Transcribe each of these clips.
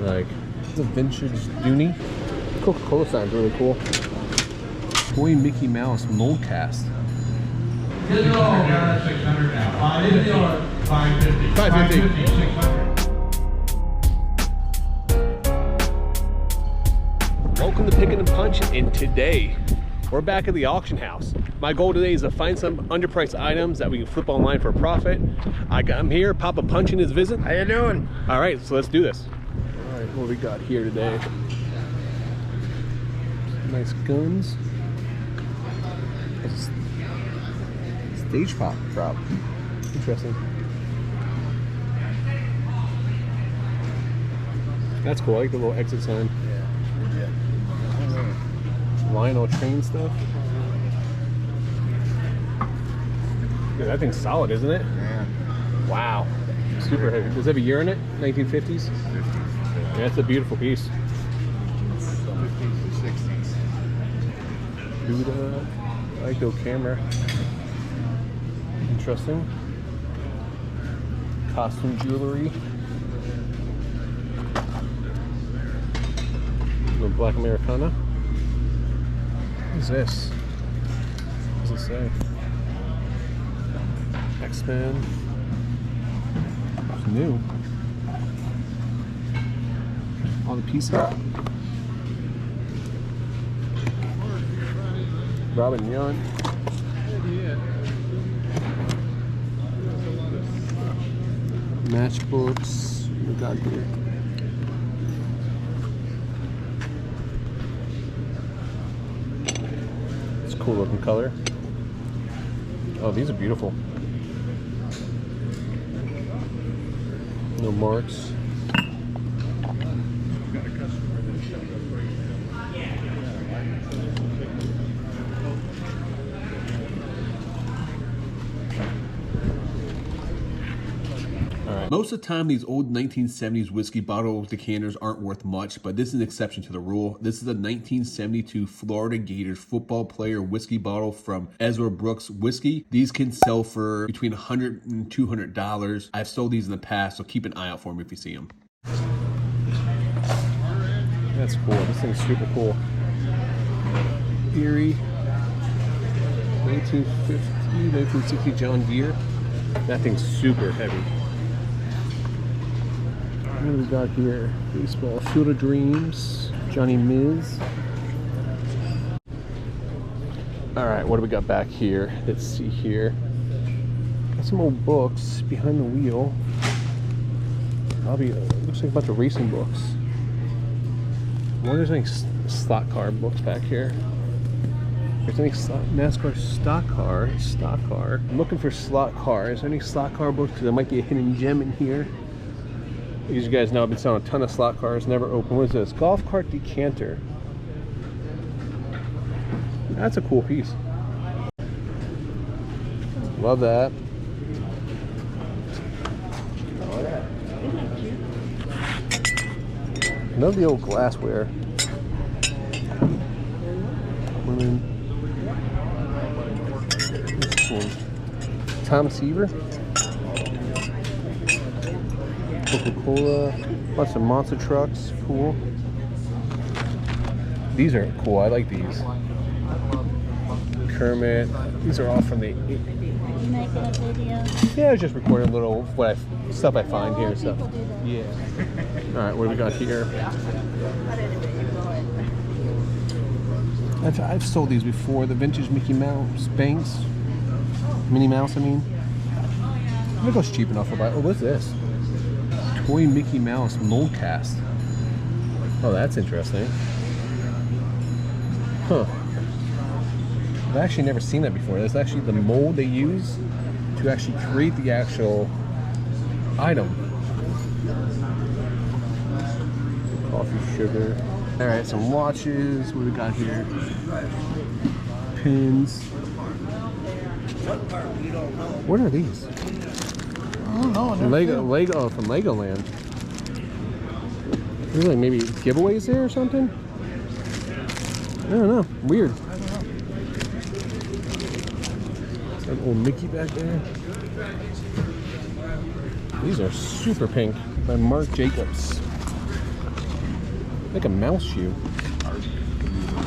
Like, it's a vintage Dooney. Coca-Cola sign's really cool. Toy Mickey Mouse mold cast. 600 now. 550. 550. 600. Welcome to Picking and Punching, and today we're back at the auction house. My goal today is to find some underpriced items that we can flip online for a profit. I'm here, Papa Punching his visit. How you doing? All right, so let's do this. All right, what we got here today? Nice guns. Stage pop prop. Interesting. That's cool. I like the little exit sign. Yeah. Lionel train stuff. Dude, that thing's solid, isn't it? Yeah. Wow. Super heavy. Does it have a year in it? 1950s? 50s. Yeah, it's a beautiful piece. 50s to 60s. Buddha. I like the camera. Interesting. Costume jewelry. The Black Americana. What is this? What does it say? X-Men. It's new. All the pieces. Robin Young. Matchbooks. What we got here? It's a cool looking color. Oh, these are beautiful. No marks. Most of the time, these old 1970s whiskey bottle decanters aren't worth much, but this is an exception to the rule. This is a 1972 Florida Gators football player whiskey bottle from Ezra Brooks Whiskey. These can sell for between $100 and $200. I've sold these in the past, so keep an eye out for them if you see them. That's cool. This thing's super cool. Erie, 1950, 1960 John Deere. That thing's super heavy. What do we got here? Baseball, Field of Dreams, Johnny Miz. All right, what do we got back here? Let's see here. Got some old books behind the wheel. Looks like a bunch of racing books. I wonder if there's any slot car books back here. If there's any NASCAR stock car. I'm looking for slot cars. Is there any slot car books? Because there might be a hidden gem in here. As you guys know, I've been selling a ton of slot cars, never open. What is this? Golf cart decanter. That's a cool piece. Love that. Love the old glassware. This one. Tom Seaver. Coca-Cola, lots of monster trucks, cool. These are cool, I like these. Kermit, these are all from the... You making a video? Yeah, I was just recording a little stuff I find here. So. Yeah. Alright, what do we got here? I've sold these before, the vintage Mickey Mouse Banks. Minnie Mouse, I mean. I think it was cheap enough to buy. Oh, what's this? Toy Mickey Mouse mold cast. Oh, that's interesting. Huh. I've actually never seen that before. That's actually the mold they use to actually create the actual item. Coffee, sugar. All right, some watches. What do we got here? Pins. What are these? I don't know. Lego from Legoland. There's like maybe giveaways there or something? I don't know. Weird. An old Mickey back there. These are super pink by Marc Jacobs. Like a mouse shoe.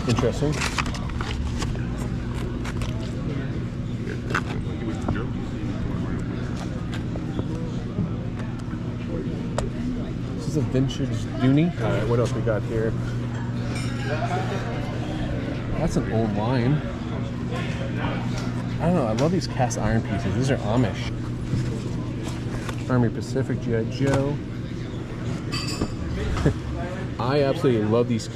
Interesting. This is a vintage Dooney. Alright, what else we got here? That's an old line. I don't know, I love these cast iron pieces. These are Amish. Army Pacific, G.I. Joe. I absolutely love these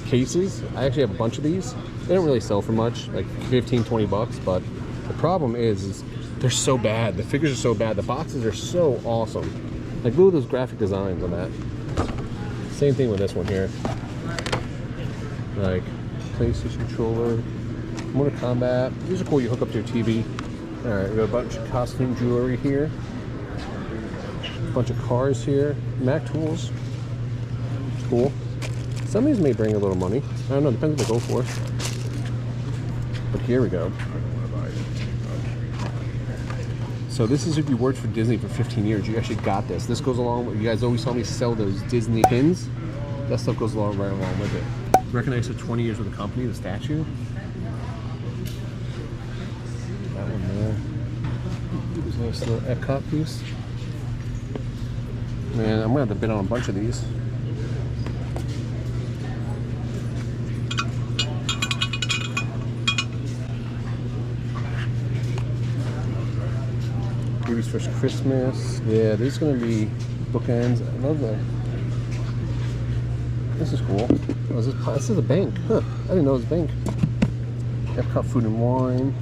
cases. I actually have a bunch of these. They don't really sell for much, like 15, 20 bucks, but the problem is they're so bad. The figures are so bad. The boxes are so awesome. Like, look at those graphic designs on that. Same thing with this one here. Like, PlayStation controller, Mortal Kombat. These are cool, you hook up to your TV. Alright, we got a bunch of costume jewelry here. A bunch of cars here. Mac tools. Cool. Some of these may bring a little money. I don't know, depends what they go for. But here we go. So this is if you worked for Disney for 15 years, you actually got this. This goes along with, you guys always saw me sell those Disney pins. That stuff goes along right along with it. Recognized for 20 years with the company, the statue. That one there. There's a nice little Epcot piece. Man, I'm gonna have to bid on a bunch of these. Baby's First Christmas. Yeah, there's gonna be bookends. I love that. This is cool. Oh, this is a bank. Huh. I didn't know it was a bank. Epcot Food and Wine.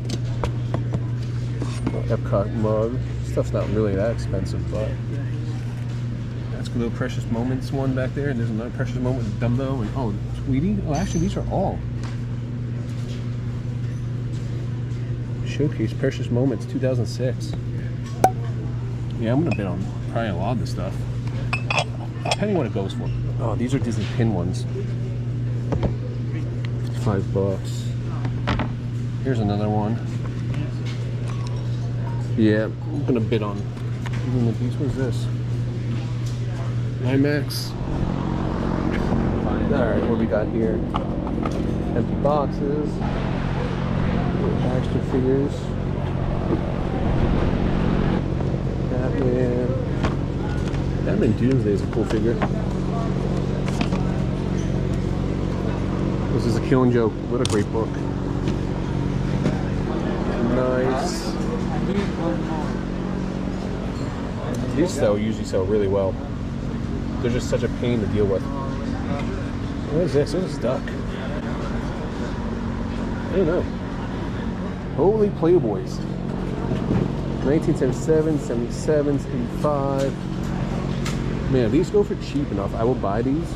Epcot mug. Stuff's not really that expensive, but that's a little Precious Moments one back there. And there's another Precious Moment with Dumbo and oh, Tweety. Oh, actually, these are all Showcase Precious Moments 2006. Yeah, I'm gonna bid on probably a lot of this stuff. Depending what it goes for. Oh, these are Disney pin ones. $5. Here's another one. Yeah, I'm gonna bid on even the piece. What's this? IMAX. Alright, what we got here? Empty boxes. Action figures. Batman Doomsday is a cool figure. This is a Killing Joke. What a great book. Nice. These usually sell really well. They're just such a pain to deal with. What is this? What is this duck? I don't know. Holy Playboys. 1977, 77, 85. Man, if these go for cheap enough, I will buy these.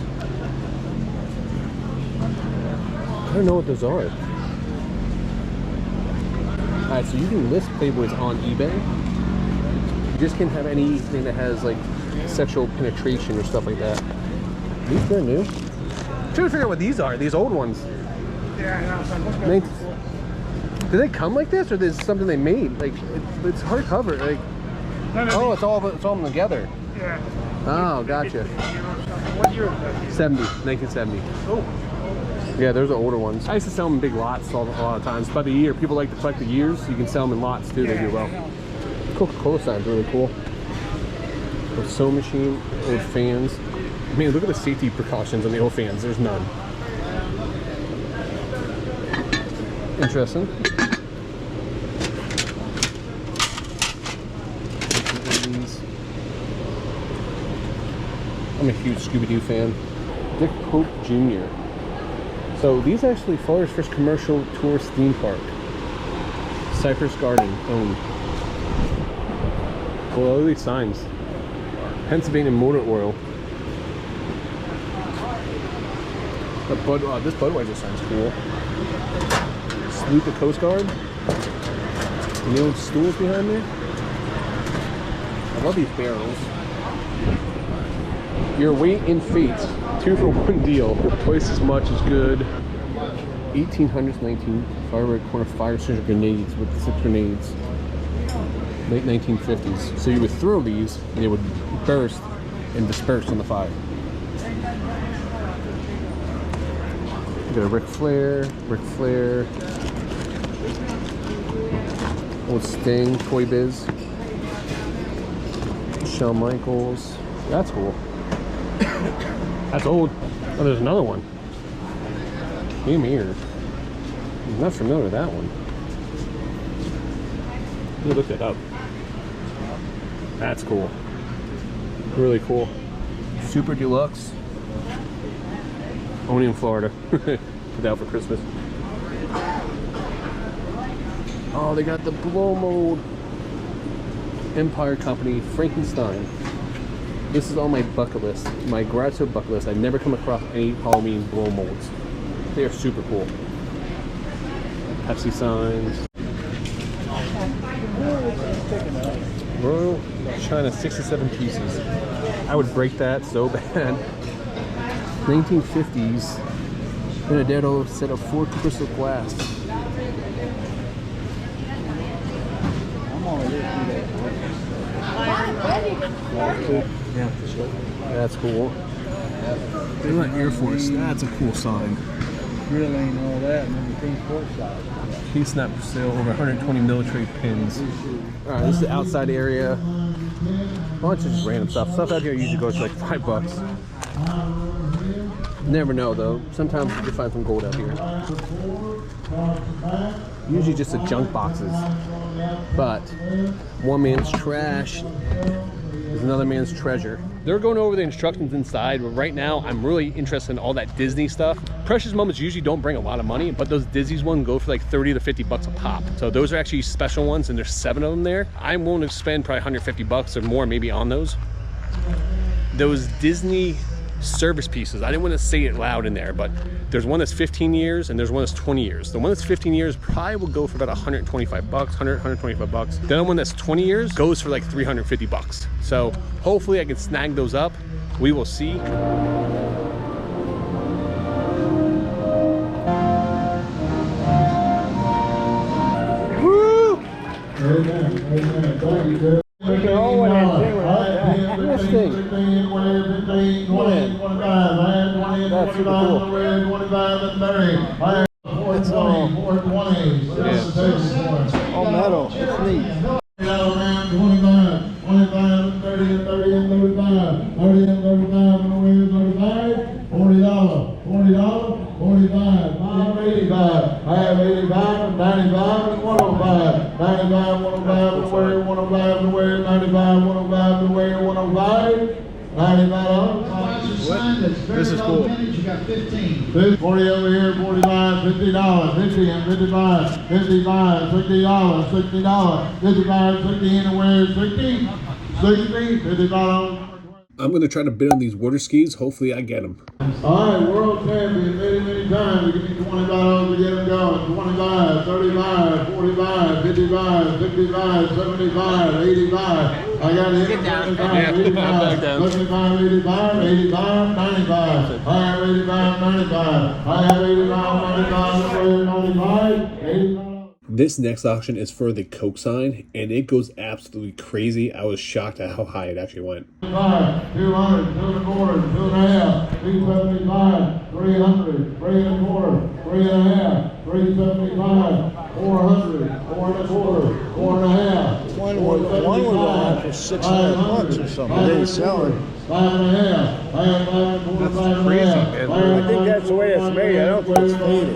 I don't know what those are. Alright, so you can list Playboys on eBay. You just can't have anything that has like sexual penetration or stuff like that. These brand new. I'm trying to figure out what these are. These old ones. Do they come like this, or is this something they made? Like it's hardcover. Like oh, it's all together. Yeah. Oh, gotcha. What year is that? 70, 1970. Oh. Yeah, there's the older ones. I used to sell them in big lots a lot of times. By the year, people like to collect the years. You can sell them in lots too. They do well. Coca-Cola sign's really cool. Old sewing machine, old fans. I mean, look at the safety precautions on the old fans. There's none. Interesting. I'm a huge Scooby-Doo fan. Dick Pope Jr. So these actually Florida's first commercial tourist theme park. Cypress Garden owned. Well, look at these signs. Pennsylvania Motor Oil. This Budweiser sign's cool. Salute the Coast Guard. And the old stools behind me. I love these barrels. Your weight in fate. 2-for-1 deal. Twice as much is good. 1800s, 19 firework corner fire extinguisher grenades with 6 grenades. Late 1950s. So you would throw these and they would burst and disperse on the fire. We got a Ric Flair, old Sting, Toy Biz, Shawn Michaels. That's cool. That's old. Oh, there's another one. Game here. I'm not familiar with that one. Let me look that up. That's cool. Really cool. Super Deluxe. Only in Florida. Put out for Christmas. Oh, they got the blow mold. Empire Company Frankenstein. This is on my bucket list. My garage sale bucket list. I've never come across any Halloween blow molds. They are super cool. Pepsi signs. Royal China 67 pieces. I would break that so bad. 1950s Benedetto set of 4 crystal glass. Yeah, that's cool. Look at Air Force. That's a cool sign. Really ain't all that, and then the thing courtside. Case not for sale. Over 120 military pins. All right, this is the outside area. A bunch of just random stuff. Stuff out here usually goes for like $5. Never know though. Sometimes you can find some gold out here. Usually just the junk boxes. But one man's trash is another man's treasure. They're going over the instructions inside, but right now I'm really interested in all that Disney stuff. Precious Moments usually don't bring a lot of money, but those Disney's ones go for like 30 to 50 bucks a pop. So those are actually special ones, and there's 7 of them there. I'm willing to spend probably 150 bucks or more maybe on those. Those Disney service pieces, I didn't want to say it loud in there, but there's one that's 15 years and there's one that's 20 years. The one that's 15 years probably will go for about 125 bucks, 125 bucks. The other one that's 20 years goes for like 350 bucks. So hopefully I can snag those up. We will see. Woo! We can all win that thing without that. This thing. That's super cool. It's all metal. It's neat. This is cool. You got 15. 40 over here, 45, $50, 50 and 55, 55, $60, $60, 55, 60 anywhere, 60, 60, $50. I'm going to try to bid on these water skis. Hopefully I get them. All right, world champion, many times. Give me $20 to get them going. 25, 35, 45, 55, 65, 75, 85. I got it. Get down. 75, 85, 75, 85, 85, 95. I have 85, 95. I have 85, 95, 85. This next auction is for the Coke sign, and it goes absolutely crazy. I was shocked at how high it actually went. 200, 225, 375, 300, 325, 375, 400, 425, 4.5. One was on for $600 or something. They didn't sell it. 5.5. I have 5, 4, 5, crazy, 5. man. I think that's the way it's made. I don't think it's faded.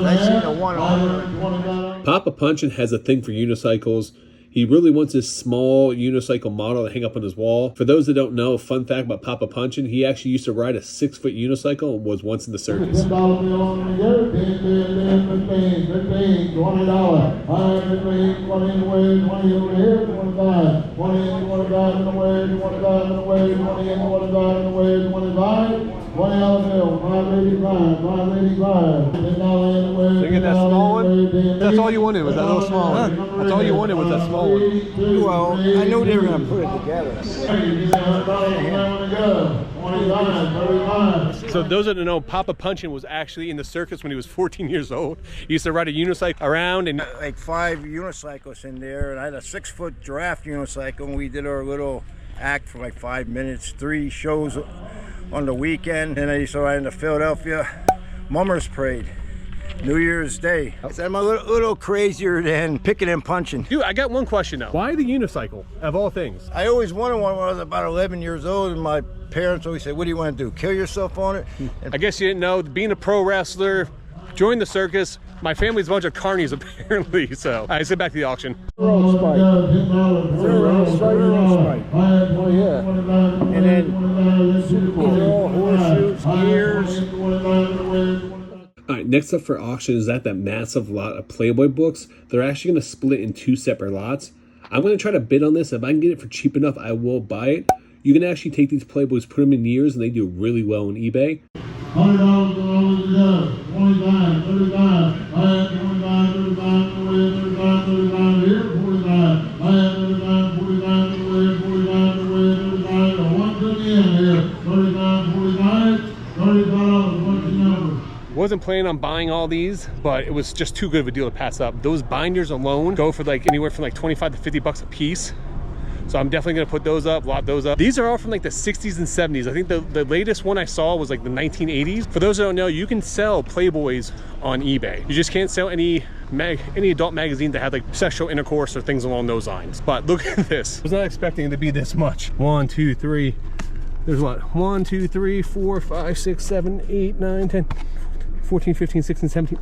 I seen the one on. Papa Punchin has a thing for unicycles. He really wants this small unicycle model to hang up on his wall. For those that don't know, a fun fact about Papa Punchin, he actually used to ride a 6-foot unicycle and was once in the circus. $10 bill on the go. 10, 15, 15, $20. I have 15, 20 in the way, 20 over here, 25. 20 in, 25 in the way, 25 in the way, 20 in, 25 in the way, 25. $20 bill, 585, 585. $10 in the way. So you get that small one? That's all you wanted was that little small one. That's all you wanted was that small one. Well, I knew they were going to put it together. So those that don't know, Papa Punchin was actually in the circus when he was 14 years old. He used to ride a unicycle around and Like 5 unicycles in there, and I had a 6-foot giraffe unicycle, and we did our little act for like 5 minutes, 3 shows on the weekend. And I used to ride into Philadelphia Mummers Parade, New Year's Day. So I'm a little crazier than picking and punching. Dude, I got one question now. Why the unicycle, of all things? I always wanted one when I was about 11 years old, and my parents always said, what do you want to do, kill yourself on it? And I guess you didn't know, being a pro wrestler, join the circus. My family's a bunch of carnies, apparently, so. All right, sit back to the auction. Oh, yeah. And then these are all horseshoes, gears. All right, next up for auction is that massive lot of Playboy books. They're actually going to split in 2 separate lots. I'm going to try to bid on this. If I can get it for cheap enough, I will buy it. You can actually take these Playboys, put them in years, and they do really well on eBay. $100 together. 25, 35, I have 25, 35, 35, 35 here, 45, I have 35, 45, 45, 35, one to the end here, 35, 45, $30, what's the number? Wasn't planning on buying all these, but it was just too good of a deal to pass up. Those binders alone go for like anywhere from like 25 to 50 bucks a piece. So I'm definitely gonna put those up, lot those up. These are all from like the 60s and 70s. I think the latest one I saw was like the 1980s. For those that don't know, you can sell Playboys on eBay. You just can't sell any adult magazine that had like sexual intercourse or things along those lines. But look at this. I was not expecting it to be this much. 1, 2, 3. There's what? 1, 2, 3, 4, 5, 6, 7, 8, 9, 10. 14, 15, 16, 17,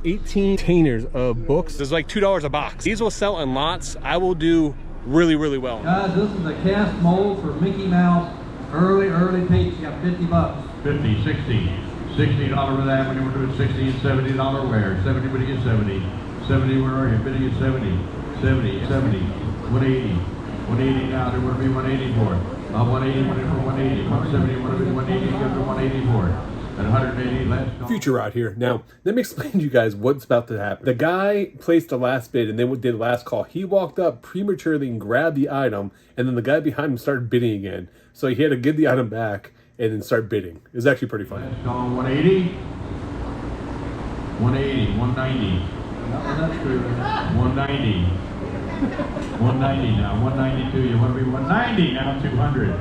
18 containers of books. There's like $2 a box. These will sell in lots. I will do really well. Guys, this is a cast mold for Mickey Mouse. Early peaks. You got 50 bucks. 50, 60. $60 with that when you were doing $60 and $70 where? 70, what do you get 70? 70, where are you? Bidding at 70. 70, 70. 180. 180 now. There would be 180 for it. 180, went in for 180. 170, would have been 180. Give it 180 for it. At 180, last call. Future out here. Now, let me explain to you guys what's about to happen. The guy placed the last bid and then did the last call. He walked up prematurely and grabbed the item, and then the guy behind him started bidding again. So he had to give the item back and then start bidding. It was actually pretty funny. Last call, 180. 180, 190. That's true. 190. 190 now, 192. You want to be 190 now, 200.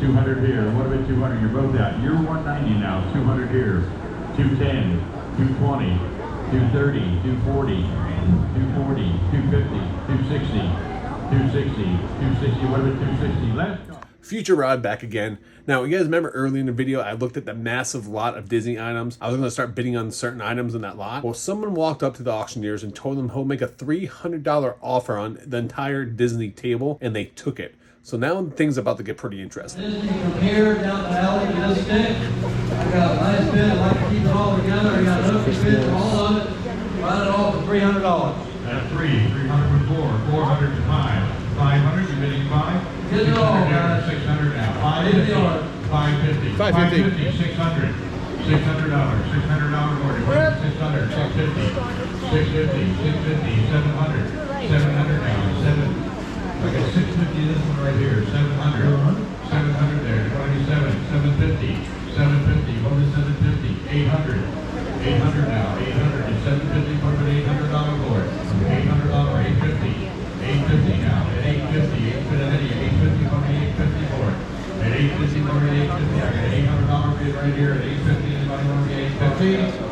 200 here. What about 200? You're both out. You're 190 now. 200 here. 210. 220. 230. 240. 240. 250. 260. 260. 260. What about 260? Last call. Future Rod back again. Now, you guys remember early in the video, I looked at the massive lot of Disney items. I was going to start bidding on certain items in that lot. Well, someone walked up to the auctioneers and told them he'll make a $300 offer on the entire Disney table, and they took it. So now things are about to get pretty interesting. Disney from here down the alley to this stick. I got a nice bid. I like to keep it all together. I got an open bid for all of it. Run it all for $300. That's 300 with 4. 400 to 5. 500. You bidding 5? Get it all, guys. 600 now. 550. 550. 550. 600. $600. $600 order. 600. 650. 650. 650. 700. 700 now. 7. I got 650 this one right here, 700. 700 there, 27, 750, 750, what is 750? 800. 800 now, 800 and 750, what about $800 for it? $800, 850. 850 now, at 850, 850 ahead of you, 850, what about 850 for it? At 850, what about 850? I got $800 bid right here at 850, anybody want to be 850?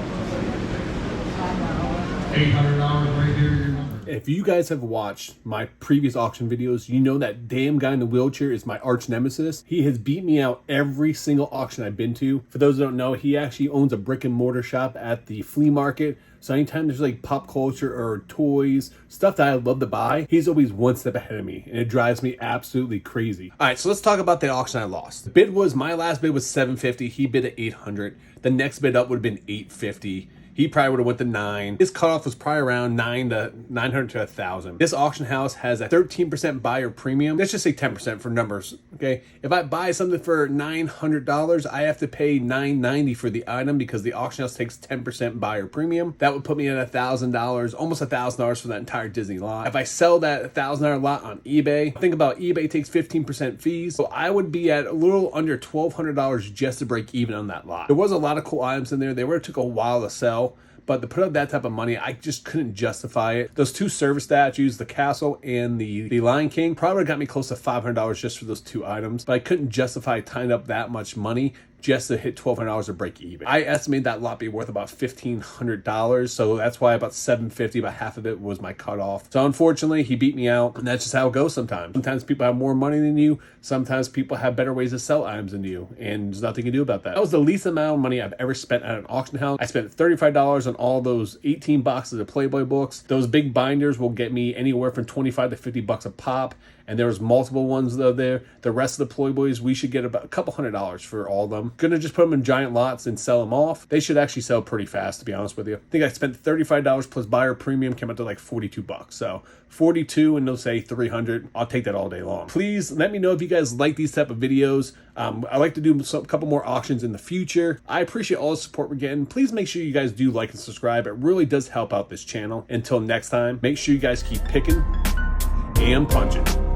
$800 right here, your number. If you guys have watched my previous auction videos, you know that damn guy in the wheelchair is my arch nemesis. He has beat me out every single auction I've been to. For those that don't know, he actually owns a brick and mortar shop at the flea market. So anytime there's like pop culture or toys, stuff that I love to buy, he's always one step ahead of me, and it drives me absolutely crazy. All right, so let's talk about the auction I lost. The bid was, my last bid was $750. He bid at $800. The next bid up would have been $850. He probably would have went to 9. His cutoff was probably around 900 to 1,000. This auction house has a 13% buyer premium. Let's just say 10% for numbers, okay? If I buy something for $900, I have to pay $990 for the item because the auction house takes 10% buyer premium. That would put me at $1,000, almost $1,000 for that entire Disney lot. If I sell that $1,000 lot on eBay, think about eBay takes 15% fees, so I would be at a little under $1,200 just to break even on that lot. There was a lot of cool items in there. They would have took a while to sell, but to put up that type of money, I just couldn't justify it. Those 2 service statues, the castle and the Lion King, probably got me close to $500 just for those 2 items, but I couldn't justify tying up that much money just to hit $1,200 to break even. I estimate that lot be worth about $1,500, so that's why about $750, about half of it was my cutoff. So unfortunately, he beat me out, and that's just how it goes sometimes. Sometimes people have more money than you, sometimes people have better ways to sell items than you, and there's nothing you can do about that. That was the least amount of money I've ever spent at an auction house. I spent $35 on all those 18 boxes of Playboy books. Those big binders will get me anywhere from 25 to 50 bucks a pop, and there was multiple ones though there. The rest of the Playboys, we should get about a couple $100 for all of them. Gonna just put them in giant lots and sell them off. They should actually sell pretty fast, to be honest with you. I think I spent $35 plus buyer premium, came out to like 42 bucks. So 42 and they'll say 300. I'll take that all day long. Please let me know if you guys like these type of videos. I like to do a couple more auctions in the future. I appreciate all the support we're getting. Please make sure you guys do like and subscribe. It really does help out this channel. Until next time, make sure you guys keep picking and punching.